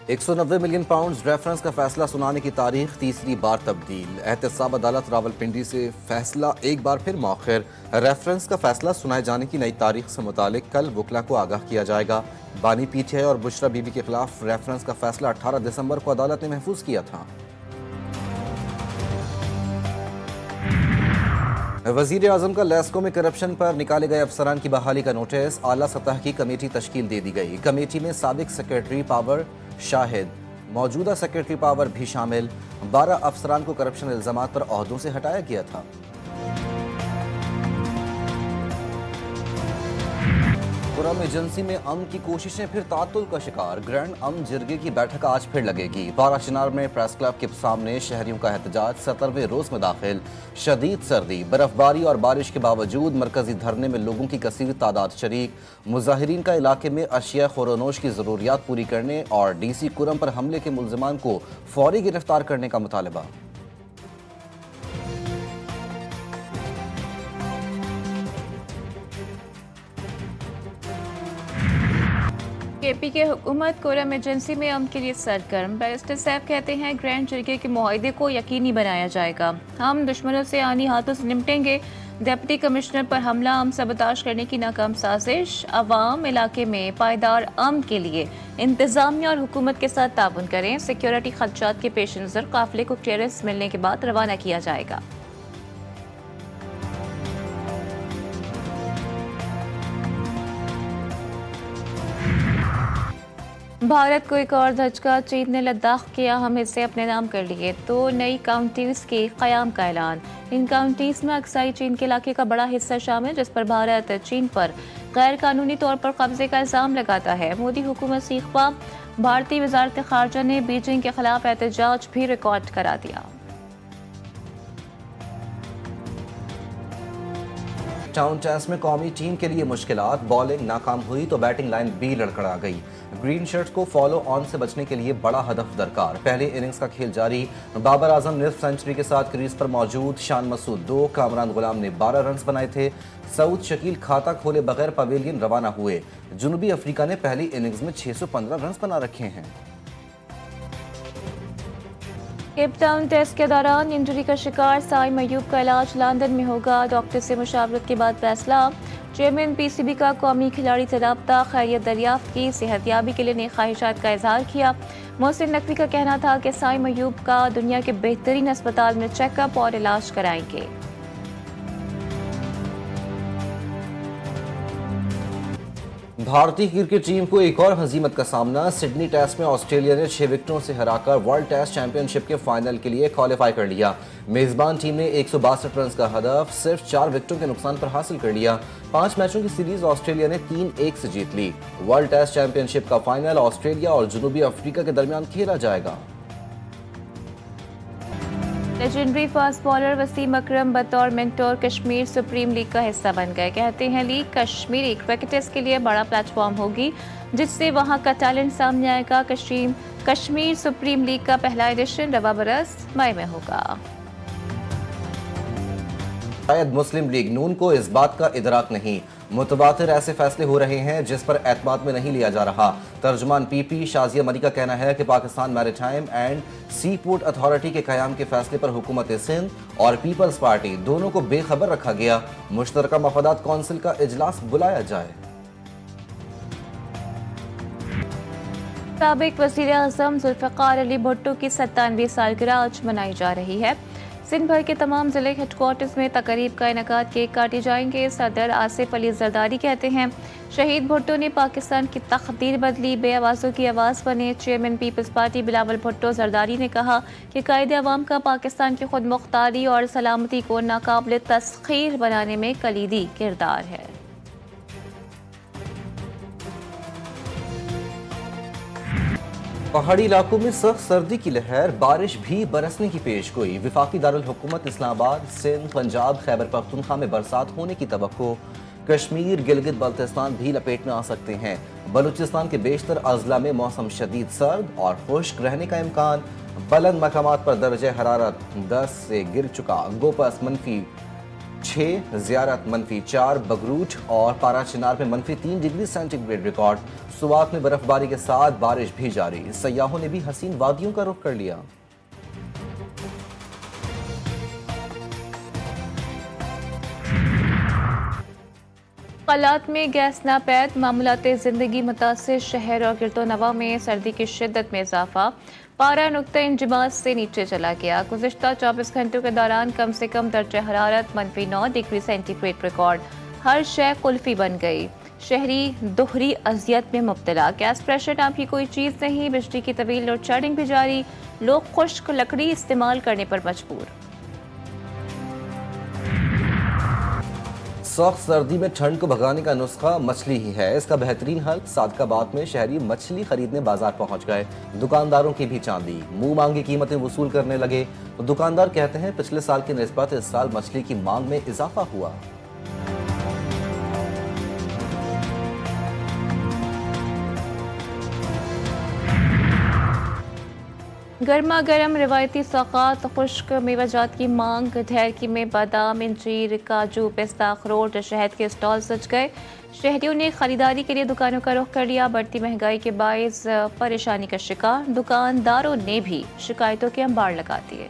190 million pound reference का फैसला सुनाने की तारीख तीसरी बार तब्दील। एहतसाब अदालत रावलपिंडी से फैसला एक बार फिर मौखिर। रेफरेंस का फैसला सुनाए जाने की नई तारीख से मुतालिक कल वकला को आगाह किया जाएगा। बानी पीटीआई और बुशरा बीबी के खिलाफ रेफरेंस का फैसला 18 दिसंबर को अदालत ने महफूज किया था। वजीर आजम का लेस्को में करप्शन पर निकाले गए अफसरान की बहाली का नोटिस। आला सतह की कमेटी तश्कील दे दी गई। कमेटी में साबिक सेक्रेटरी पावर शाहिद, मौजूदा सेक्रेटरी पावर भी शामिल। 12 अफसरान को करप्शन इल्जामात पर ओहदों से हटाया गया था। कुरम एजेंसी में अमन की कोशिशें फिर तातुल का शिकार। ग्रैंड अमन जिरगे की बैठक आज फिर लगेगी। बारा चिनार में प्रेस क्लब के सामने शहरियों का एहतजाज 17वें रोज में दाखिल। शदीद सर्दी, बर्फबारी और बारिश के बावजूद मरकजी धरने में लोगों की कसीर तादाद शरीक। मुजाहिरीन का इलाके में अशिया खोरोनोश की जरूरियात पूरी करने और DC कुरम पर हमले के मुल्जिमान को फौरी गिरफ्तार करने का मुतालबा। KP के हुकूमत कोरम एजेंसी में अमन के लिए सरगर्म। बैरिस्टर साहब कहते हैं ग्रैंड जिरगे के मुआहदे को यकीनी बनाया जाएगा। हम दुश्मनों से आनी हाथों से निपटेंगे। डिप्टी कमिश्नर पर हमला अमन सबताश करने की नाकाम साजिश। अवाम इलाके में पायदार अमन के लिए इंतजामिया और हुकूमत के साथ ताउन करें। सिक्योरिटी खदशात के पेश नज़र काफिले को क्लियरेंस मिलने के बाद रवाना किया जाएगा। भारत को एक और धचका। चीन ने लद्दाख के अहम हिस्से अपने नाम कर लिए तो नई काउंटीज के क़याम का ऐलान। इन काउंटीज में अक्साई चीन के इलाके का बड़ा हिस्सा शामिल, जिस पर भारत चीन पर गैर कानूनी तौर पर कब्जे का इल्जाम लगाता है। मोदी हुकूमत से इख्वा। भारतीय वजारत खारजा ने बीजिंग के खिलाफ एहतजाज भी रिकॉर्ड करा दिया। टाउन टेस्ट में कौमी टीम के लिए मुश्किलात। बॉलिंग नाकाम हुई तो बैटिंग लाइन भी लड़खड़ा गई। ग्रीन शर्ट्स को फॉलो ऑन से बचने के लिए बड़ा हदफ दरकार। पहले इनिंग्स का खेल जारी। बाबर आजम निस्फ सेंचुरी के साथ क्रीज पर मौजूद। शान मसूद 2, कामरान गुलाम ने 12 रन बनाए थे। सऊद शकील खाता खोले बगैर पवेलियन रवाना हुए। जनूबी अफ्रीका ने पहली इनिंग्स में 615 रन बना रखे हैं। केप टाउन टेस्ट के दौरान इंजरी का शिकार साइम अयूब का इलाज लंदन में होगा। डॉक्टर से मुशावरत के बाद फैसला। चेयरमैन PCB का कौमी खिलाड़ी से रब्ता। खैरियत दरियाफ्त की। सेहतयाबी के लिए नई ख्वाहिशात का इजहार किया। मोहसिन नकवी का कहना था कि साइम अयूब का दुनिया के बेहतरीन अस्पताल में चेकअप और इलाज कराएंगे। भारतीय क्रिकेट टीम को एक और हजीमत का सामना। सिडनी टेस्ट में ऑस्ट्रेलिया ने 6 विकेटों से हराकर वर्ल्ड टेस्ट चैंपियनशिप के फाइनल के लिए क्वालिफाई कर लिया। मेजबान टीम ने 162 रन का हदफ सिर्फ 4 विकेटों के नुकसान पर हासिल कर लिया। 5 मैचों की सीरीज ऑस्ट्रेलिया ने 3-1 से जीत ली। वर्ल्ड टेस्ट चैंपियनशिप का फाइनल ऑस्ट्रेलिया और जनूबी अफ्रीका के दरमियान खेला जाएगा। लेजेंडरी फास्ट बॉलर वसीम अकरम बतौर मेंटोर कश्मीर सुप्रीम लीग का हिस्सा बन गए। कहते हैं लीग कश्मीरी क्रिकेटर्स के लिए बड़ा प्लेटफॉर्म होगी, जिससे वहां का टैलेंट सामने आएगा। कश्मीर सुप्रीम लीग का पहला एडिशन रवा बरस मई में होगा। शायद मुस्लिम लीग नून को इस बात का इदराक नहीं। मुतबातिर ऐसे फैसले हो रहे हैं जिस पर एतमाद में नहीं लिया जा रहा। तर्जुमान PP शाजिया मरी का कहना है कि Pakistan maritime and sea port authority के क़याम के फैसले पर हुकूमत सिंध और पीपल्स पार्टी दोनों को बेखबर रखा गया। मुश्तरका मफादात कौंसिल का इजलास बुलाया जाए। साबिक वज़ीर आज़म जुल्फ़िकार अली भुट्टो की 97वीं सालगिरह आज मनाई जा रही है। सिंध भर के तमाम जिले हेडक्वार्टर्स में तकरीब का इनेकाद, केक काटे जाएंगे। सदर आसिफ अली जरदारी कहते हैं शहीद भुट्टो ने पाकिस्तान की तकदीर बदली, बेआवाज़ों की आवाज़ बने। Chairman Peoples Party Bilawal Bhutto Zardari ने कहा कि कायदे अवाम का पाकिस्तान की खुद मुख्तारी और सलामती को नाकाबिल तस्खीर बनाने में कलीदी किरदार है। पहाड़ी इलाकों में सख्त सर्दी की लहर, बारिश भी बरसने की पेश गोई। विफाकी दारुल हुकूमत इस्लामाबाद, सिंध, पंजाब, खैबर पख्तूनख्वा में बरसात होने की तवक्को। कश्मीर, गिलगित बल्तिस्तान भी लपेट में आ सकते हैं। बलूचिस्तान के बेशतर अजला में मौसम शदीद सर्द और खुश्क रहने का इम्कान। बुलंद मकामात पर दर्जे हरारत 10 से गिर चुका। गोपस 6, ज़ियारत -4, बगरूट और पारा चिनार में -3 डिग्री सेंटीग्रेड रिकॉर्ड। सुवात में बर्फबारी के साथ बारिश भी जारी। सयाहों ने भी हसीन वादियों का रुख कर लिया। हालात में गैस नापैद, मामूलात ज़िंदगी मुतासिर शहर और गिरदोनवा में सर्दी की शिद्दत में इजाफा। पारा नुक्ता इंजमास से नीचे चला गया। गुज़िश्ता 24 घंटों के दौरान कम से कम दर्जा हरारत -9 डिग्री सेंटीग्रेड रिकॉर्ड। हर शय कुल्फी बन गई। शहरी दोहरी अजियत में मुब्तला। गैस प्रेशर नाम की कोई चीज़ नहीं। बिजली की तवील लोड शेडिंग भी जारी। लोग खुश्क लकड़ी इस्तेमाल करने पर मजबूर। सख्त सर्दी में ठंड को भगाने का नुस्खा मछली ही है। इसका बेहतरीन हल, सादकाबाद में शहरी मछली खरीदने बाजार पहुंच गए। दुकानदारों की भी चांदी, मुंह मांगी कीमतें वसूल करने लगे। दुकानदार कहते हैं पिछले साल की निस्बत इस साल मछली की मांग में इजाफा हुआ। गर्मा गर्म रिवायती सौगात, खुश्क मेवाजात की मांग। ढेरकी में बादाम, इंजीर, काजू, पिस्ता, अखरोट, शहद के स्टॉल सज गए। शहरियों ने खरीदारी के लिए दुकानों का रुख कर लिया। बढ़ती महंगाई के बायस परेशानी का शिकार। दुकानदारों ने भी शिकायतों के अंबार लगा दिए।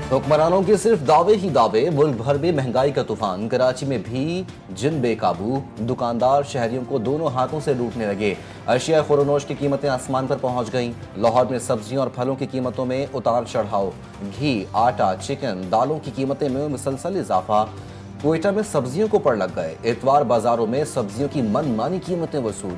हुक्मरानों के सिर्फ दावे ही दावे, मुल्क भर में महंगाई का तूफान। कराची में भी जिन बेकाबू। दुकानदार शहरियों को दोनों हाथों से लूटने लगे। अशिया खुरोनोश की कीमतें आसमान पर पहुंच गईं। लाहौर में सब्जियों और फलों की कीमतों में उतार चढ़ाव। घी, आटा, चिकन, दालों की कीमतें में मुसलसल इजाफा। क्वेटा में सब्जियों को पड़ लग गए। इतवार बाजारों में सब्जियों की मनमानी कीमतें वसूल।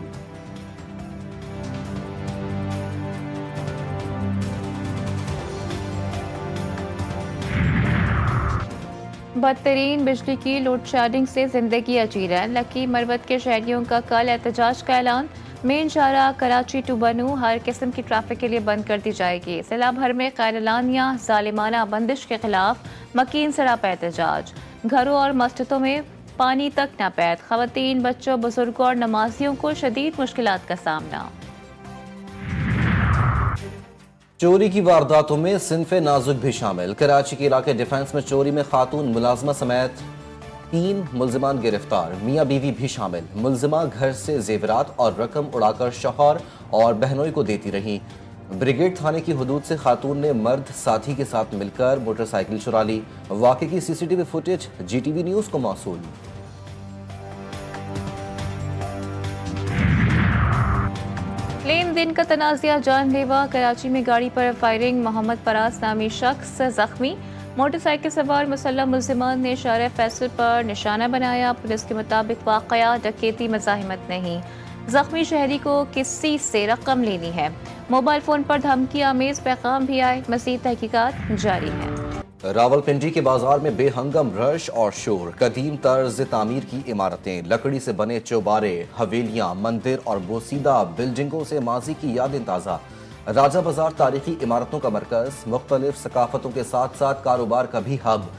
बदतरीन बिजली की लोड शेडिंग से जिंदगी अजीर है। लकी मरवत के शहरियों का कल एहतजाज का ऐलान। मेन शाहराह कराची टू बनू हर किस्म की ट्रैफिक के लिए बंद कर दी जाएगी। जिला भर में गैरलानिया जालिमाना बंदिश के खिलाफ मकीन सरापा एहतजाज। घरों और मस्जिदों में पानी तक नापैद। खवातीन, बच्चों, बुजुर्गों और नमाजियों को शदीद मुश्किलात का सामना। चोरी की वारदातों में सिनफे नाजुक भी शामिल। कराची के इलाके डिफेंस में चोरी में खातून मुलाजमा समेत 3 मुलजिमान गिरफ्तार। मियाँ बीवी भी शामिल। मुलजिमा घर से जेवरात और रकम उड़ाकर शौहर और बहनोई को देती रही। ब्रिगेड थाने की हदूद से खातून ने मर्द साथी के साथ मिलकर मोटरसाइकिल चुरा ली। वाक़े की सीसीटीवी फुटेज जीटीवी न्यूज़ को मौसूल। लेन देन का तनाज़ा जानलेवा। कराची में गाड़ी पर फायरिंग। मोहम्मद फराज नामी शख्स जख्मी। मोटरसाइकिल सवार मुसल्लम मुल्जिमान ने शारे फैसल पर निशाना बनाया। पुलिस के मुताबिक वाक़या डकैती मज़ाहिमत नहीं। जख्मी शहरी को किसी से रकम लेनी है। मोबाइल फ़ोन पर धमकी आमेज पैगाम भी आए। मज़ीद तहकीकात जारी है। रावलपिंडी के बाजार में बेहंगम रश और शोर। कदीम तर्ज तामीर की इमारतें, लकड़ी से बने चौबारे, हवेलियां, मंदिर और बोसीदा बिल्डिंगों से माजी की यादें ताज़ा। राजा बाजार तारीखी इमारतों का मरकज। मुख्तलिफ सकाफतों के साथ साथ कारोबार का भी हब।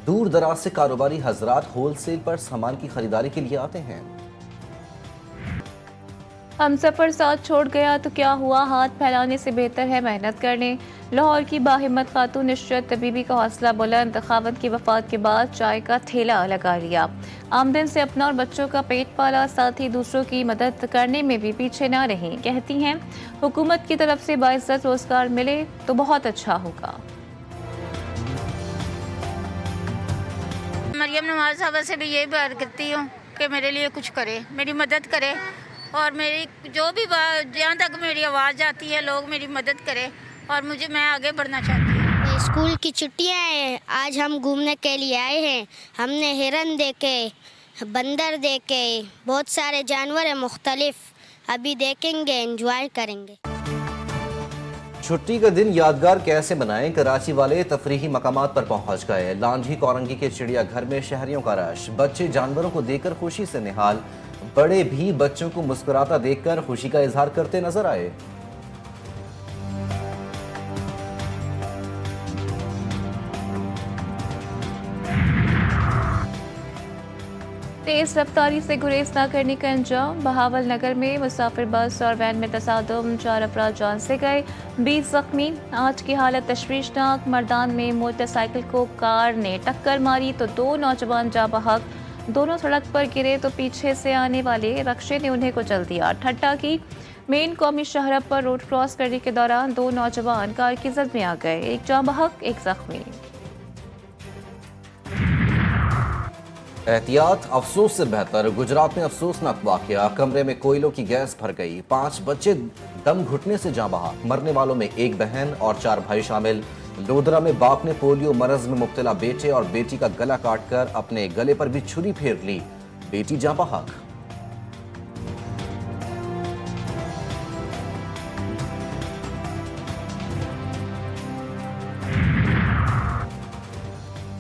दूर दराज से कारोबारी हजरात होलसेल पर सामान की खरीदारी के लिए आते हैं। हम सफ़र साथ छोड़ गया तो क्या हुआ, हाथ फैलाने से बेहतर है मेहनत करने। लाहौर की बाहिम्मत खातून इशरत तबीबी का हौसला बुलंद। खावत की वफात के बाद चाय का ठेला लगा लिया। आमदन से अपना और बच्चों का पेट पाला, साथ ही दूसरों की मदद करने में भी पीछे ना रहीं। कहती हैं हुकूमत की तरफ से बाइज्जत रोजगार मिले तो बहुत अच्छा होगा। मरियम नवाज साहबा से भी यही बात करती हूँ कि मेरे लिए कुछ करे, मेरी मदद करे और मेरी जो भी जहाँ तक मेरी आवाज़ जाती है लोग मेरी मदद करें और मैं आगे बढ़ना चाहती हूँ। स्कूल की छुट्टियाँ हैं, आज हम घूमने के लिए आए हैं। हमने हिरन देखे, बंदर देखे, बहुत सारे जानवर हैं मुख्तलिफ। अभी देखेंगे, एंजॉय करेंगे। छुट्टी का दिन यादगार कैसे बनाएं, कराची वाले तफरीही मकामात पर पहुंच गए। लांझी कोरंगी के चिड़ियाघर में शहरियों का रश। बच्चे जानवरों को देखकर खुशी से निहाल। बड़े भी बच्चों को मुस्कुराता देखकर खुशी का इजहार करते नजर आए। तेज रफ्तारी से गुरेज न करने का अंजाम। बहावल नगर में मुसाफिर बस और वैन में तसादुम, 4 अफराद जान से गए, 20 जख्मी। आज की हालत तशवीशनाक। मर्दान में मोटरसाइकिल को कार ने टक्कर मारी तो 2 नौजवान जा बहक। दोनों सड़क पर गिरे तो पीछे से आने वाले रक्शे ने उन्हें कुचल दिया। ठट्टा की मेन कौमी शाहराह पर रोड क्रॉस करने के दौरान 2 नौजवान कार की जद में आ गए, एक जाँ बहक, एक जख्मी। एहतियात अफसोस से बेहतर। गुजरात में अफसोसनाक वाकया। कमरे में कोयलों की गैस भर गई, 5 बच्चे दम घुटने से जाँ बहक। मरने वालों में 1 बहन और 4 भाई शामिल। लोधरा में बाप ने पोलियो मरज में मुब्तला बेटे और बेटी का गला काटकर अपने गले पर भी छुरी फेर ली, बेटी जाँ बहक।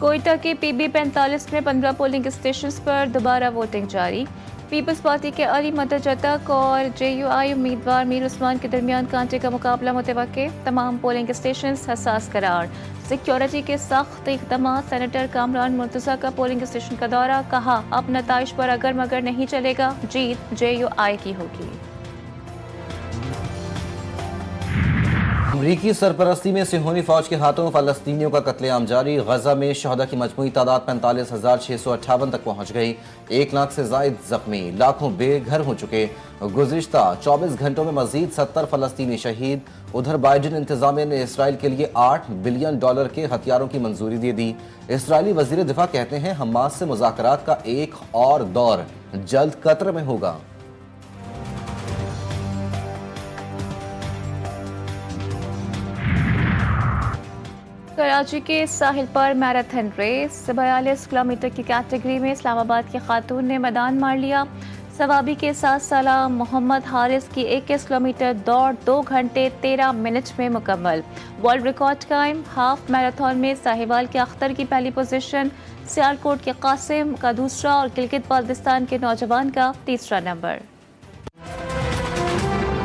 कोयटा के PB 45 में 15 पोलिंग स्टेशंस पर दोबारा वोटिंग जारी। पीपल्स पार्टी के अली मदद जतक और JUI उम्मीदवार मीर उस्मान के दरमियान कांटे का मुकाबला मुतवक्के। तमाम पोलिंग स्टेशंस हसास करार। सिक्योरिटी के सख्त इक़दाम। सेनेटर कामरान मुर्तज़ा का पोलिंग स्टेशन का दौरा, कहा अब नताइज पर अगर मगर नहीं चलेगा, जीत JUI की होगी। अमरीकी सरपरस्ती में सिहोनी फौज के हाथों फलस्तीनियों का कत्लेआम जारी। गजा में शहदा की मजमूई तादाद 45,658 तक पहुंच गई। 1 लाख से जायद जख्मी, लाखों बेघर हो चुके। गुज़िश्ता 24 घंटों में मजीद 70 फलस्तीनी शहीद। उधर बाइडेन इंतजामिया ने इसराइल के लिए $8 बिलियन के हथियारों की मंजूरी दे दी। इसराइली वजीर दिफा कहते हैं हमास से मुज़ाकरात का एक और दौर जल्द कतर में होगा। कराची के साहिल पर मैराथन रेस। 42 किलोमीटर की कैटेगरी में इस्लामाबाद की खातून ने मैदान मार लिया। सवाबी के 7 साला मोहम्मद हारिस की 21 किलोमीटर दौड़ 2 घंटे 13 मिनट में मुकम्मल। वर्ल्ड रिकॉर्ड कायम। हाफ मैराथन में साहिवाल के अख्तर की पहली पोजीशन, सियालकोट के कासिम का दूसरा और गिलगित बाल्टिस्तान के नौजवान का तीसरा नंबर।